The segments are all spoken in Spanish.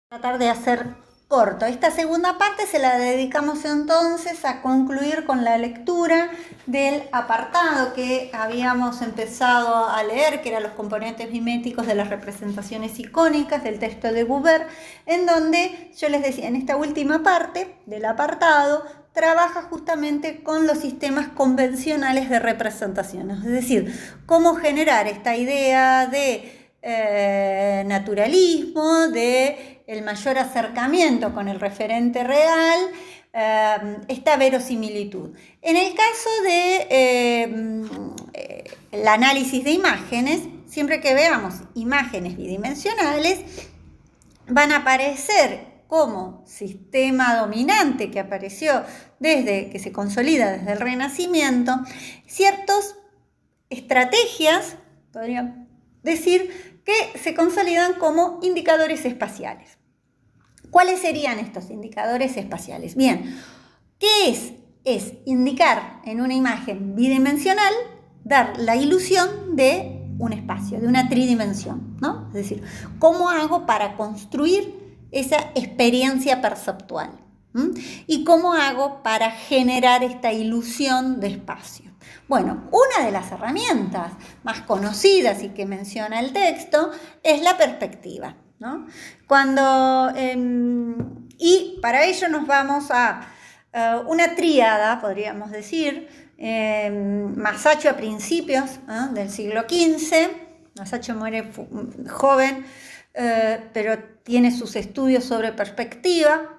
Tratar de hacer corto. Esta segunda parte se la dedicamos entonces a concluir con la lectura del apartado que habíamos empezado a leer, que eran los componentes miméticos de las representaciones icónicas del texto de Buber, en donde yo les decía, en esta última parte del apartado, trabaja justamente con los sistemas convencionales de representaciones, es decir, cómo generar esta idea de naturalismo, de el mayor acercamiento con el referente real, esta verosimilitud. En el caso de el análisis de imágenes, siempre que veamos imágenes bidimensionales, van a aparecer como sistema dominante que apareció desde que se consolida desde el Renacimiento, ciertas estrategias, podríamos decir, que se consolidan como indicadores espaciales. ¿Cuáles serían estos indicadores espaciales? Bien, ¿qué es? Es indicar en una imagen bidimensional, dar la ilusión de un espacio, de una tridimensión, ¿no? Es decir, ¿cómo hago para construir esa experiencia perceptual? ¿Y cómo hago para generar esta ilusión de espacio? Bueno, una de las herramientas más conocidas y que menciona el texto es la perspectiva, ¿no? Y para ello nos vamos a una tríada, podríamos decir, Masaccio a principios del siglo XV. Masaccio muere joven, pero tiene sus estudios sobre perspectiva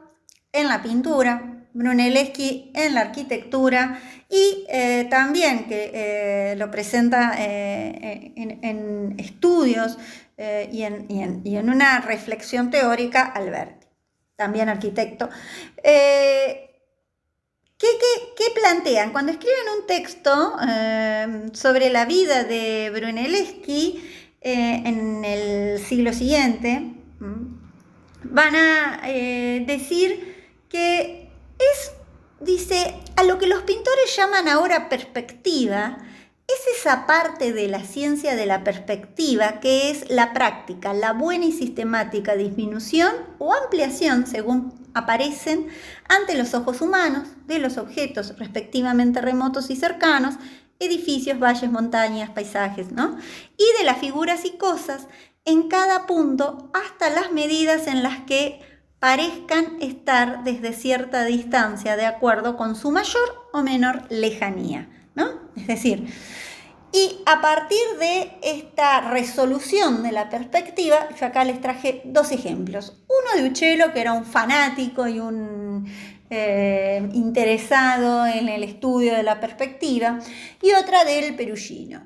en la pintura, Brunelleschi en la arquitectura y también que lo presenta en estudios y en una reflexión teórica Alberti, también arquitecto. ¿Qué plantean? Cuando escriben un texto sobre la vida de Brunelleschi en el siglo siguiente, van a decir que dice, a lo que los pintores llaman ahora perspectiva, es esa parte de la ciencia de la perspectiva que es la práctica, la buena y sistemática disminución o ampliación, según aparecen ante los ojos humanos, de los objetos respectivamente remotos y cercanos, edificios, valles, montañas, paisajes, ¿no? Y de las figuras y cosas en cada punto hasta las medidas en las que parezcan estar desde cierta distancia de acuerdo con su mayor o menor lejanía, ¿no? Es decir, y a partir de esta resolución de la perspectiva, yo acá les traje dos ejemplos. Uno de Uccello, que era un fanático y un interesado en el estudio de la perspectiva, y otra del Perugino.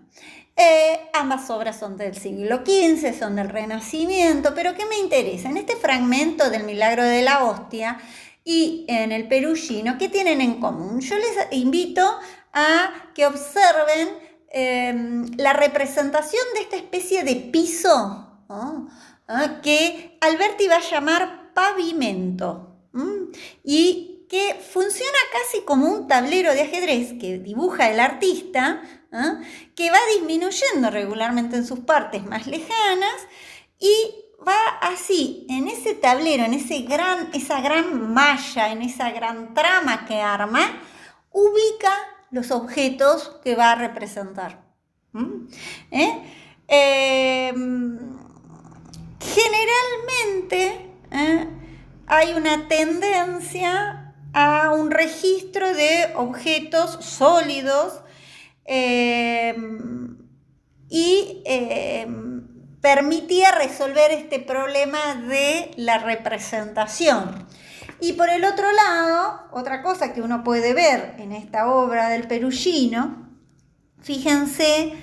Ambas obras son del siglo XV, son del Renacimiento, pero ¿qué me interesa? En este fragmento del Milagro de la Hostia y en el Perugino, ¿qué tienen en común? Yo les invito a que observen la representación de esta especie de piso, ¿no? Que Alberti va a llamar pavimento, y que funciona casi como un tablero de ajedrez que dibuja el artista, que va disminuyendo regularmente en sus partes más lejanas y va así, en ese tablero, en esa gran malla, en esa gran trama que arma, ubica los objetos que va a representar. Generalmente hay una tendencia a un registro de objetos sólidos y permitía resolver este problema de la representación. Y por el otro lado, otra cosa que uno puede ver en esta obra del Perugino, fíjense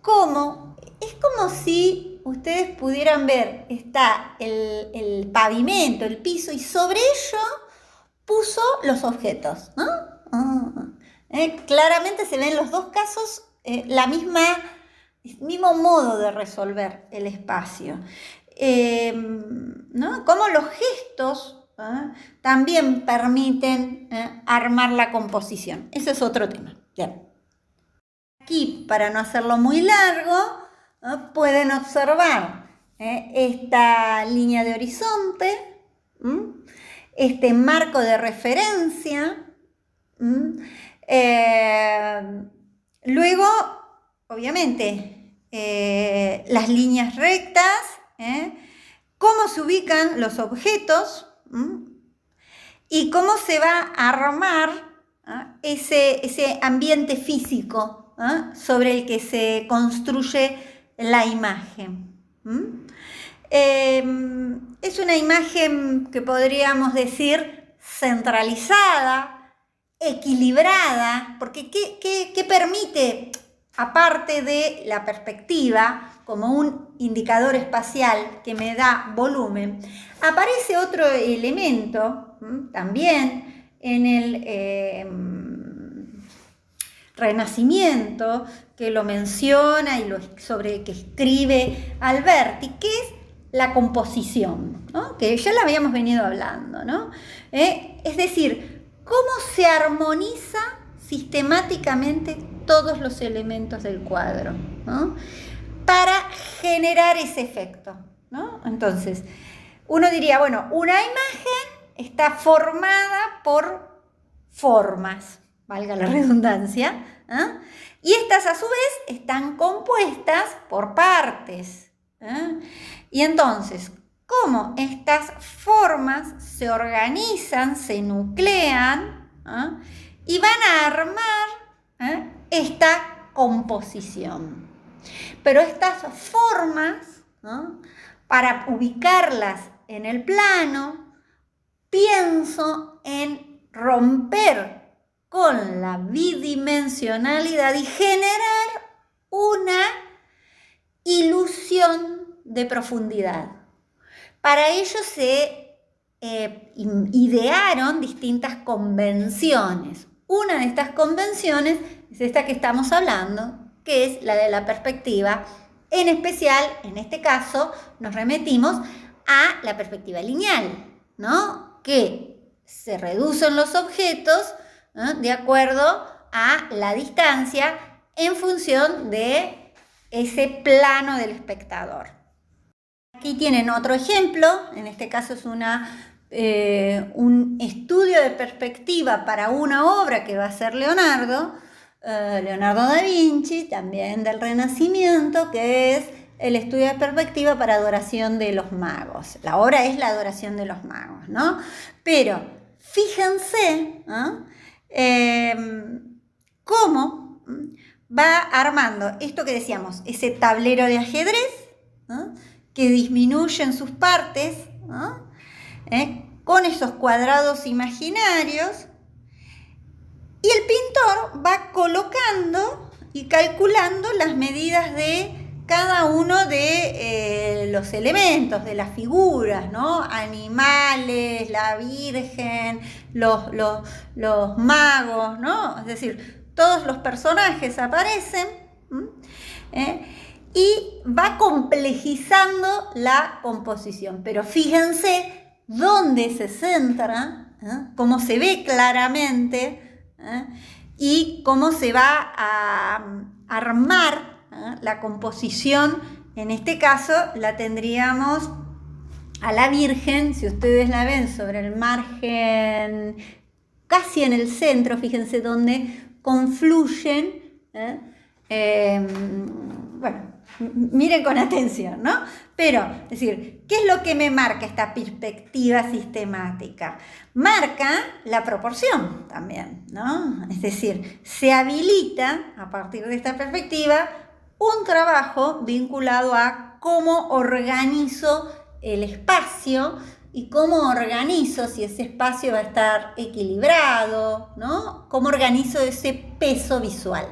cómo es como si ustedes pudieran ver, está el pavimento, el piso, y sobre ello puso los objetos, ¿no? Claramente se ven en los dos casos el mismo modo de resolver el espacio. ¿No? Como los gestos también permiten armar la composición. Ese es otro tema. Bien. Aquí, para no hacerlo muy largo, pueden observar esta línea de horizonte, este marco de referencia. Luego, obviamente, las líneas rectas, cómo se ubican los objetos y cómo se va a armar ese ambiente físico sobre el que se construye la imagen. Es una imagen que podríamos decir centralizada, equilibrada, porque ¿qué permite, aparte de la perspectiva como un indicador espacial que me da volumen? Aparece otro elemento también en el Renacimiento, que lo menciona y sobre que escribe Alberti, que es la composición, ¿no? Que ya la habíamos venido hablando, ¿no? Es decir, cómo se armoniza sistemáticamente todos los elementos del cuadro, ¿no? Para generar ese efecto, ¿no? Entonces, uno diría, bueno, una imagen está formada por formas, valga la redundancia, y estas a su vez están compuestas por partes. Y entonces, ¿cómo estas formas se organizan, se nuclean y van a armar esta composición? Pero estas formas, para ubicarlas en el plano, pienso en romper con la bidimensionalidad y generar una ilusión de profundidad. Para ello se idearon distintas convenciones. Una de estas convenciones es esta que estamos hablando, que es la de la perspectiva. En especial, en este caso, nos remitimos a la perspectiva lineal, ¿no? Que se reducen los objetos de acuerdo a la distancia en función de ese plano del espectador. Aquí tienen otro ejemplo, en este caso es un estudio de perspectiva para una obra que va a ser Leonardo da Vinci, también del Renacimiento, que es el estudio de perspectiva para Adoración de los Magos. La obra es la Adoración de los Magos, ¿no? Pero fíjense cómo va armando esto que decíamos, ese tablero de ajedrez, que disminuye en sus partes, con esos cuadrados imaginarios, y el pintor va colocando y calculando las medidas de cada uno de los elementos, de las figuras, ¿no? Animales, la Virgen, los magos, ¿no? Es decir, todos los personajes aparecen y va complejizando la composición. Pero fíjense dónde se centra, cómo se ve claramente y cómo se va a armar la composición. En este caso la tendríamos a la Virgen, si ustedes la ven sobre el margen, casi en el centro, fíjense dónde confluyen, bueno, miren con atención, ¿no? Pero, es decir, ¿qué es lo que me marca esta perspectiva sistemática? Marca la proporción también, ¿no? Es decir, se habilita a partir de esta perspectiva un trabajo vinculado a cómo organizo el espacio y cómo organizo si ese espacio va a estar equilibrado, ¿no? Cómo organizo ese peso visual.